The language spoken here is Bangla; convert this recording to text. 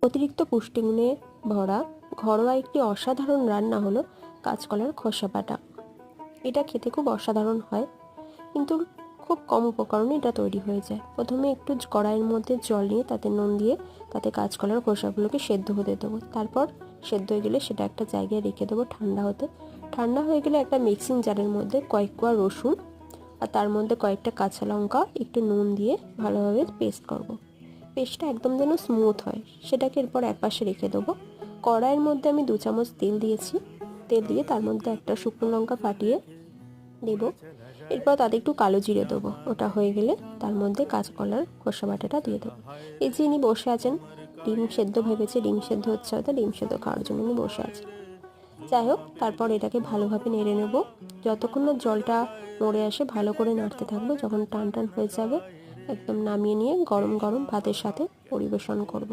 অতিরিক্ত পুষ্টিগুণে ভরা ঘরোয়া একটি অসাধারণ রান্না হলো কাঁচকলার খোসা বাটা। এটা খেতে খুব অসাধারণ হয়, কিন্তু খুব কম উপকরণে এটা তৈরি হয়ে যায়। প্রথমে একটু কড়াইয়ের মধ্যে জল নিয়ে তাতে নুন দিয়ে তাতে কাঁচকলার খোসাগুলোকে সেদ্ধ হতে দেবো। তারপর সেদ্ধ হয়ে গেলে সেটা একটা জায়গায় রেখে দেবো ঠান্ডা হতে। ঠান্ডা হয়ে গেলে একটা মিক্সিং জারের মধ্যে কয়েক কোয়া রসুন আর তার মধ্যে কয়েকটা কাঁচা লঙ্কা একটু নুন দিয়ে ভালোভাবে পেস্ট করব। পেস্টটা একদম যেন স্মুথ হয়, সেটাকে এরপর একপাশে রেখে দেবো। কড়াইয়ের মধ্যে আমি 2 চামচ তেল দিয়েছি। তেল দিয়ে তার মধ্যে একটা শুকনো লঙ্কা ফাটিয়ে দেব। এরপর তাতে একটু কালো জিরে দেবো। ওটা হয়ে গেলে তার মধ্যে কাঁচকলার খোসা বাটাটা দিয়ে দেবো। এই যে ইনি বসে আছেন, ডিম সেদ্ধ ভেবেছে ডিম সেদ্ধ হচ্ছে, হয়তো ডিম সেদ্ধ খাওয়ার জন্য উনি বসে আছেন। যাই হোক, তারপর এটাকে ভালোভাবে নেড়ে নেব। যতক্ষণ না জলটা মরে আসে ভালো করে নাড়তে থাকবো। যখন টান টান হয়ে যাবে একদম নামিয়ে নিয়ে গরম গরম ভাতের সাথে পরিবেশন করব।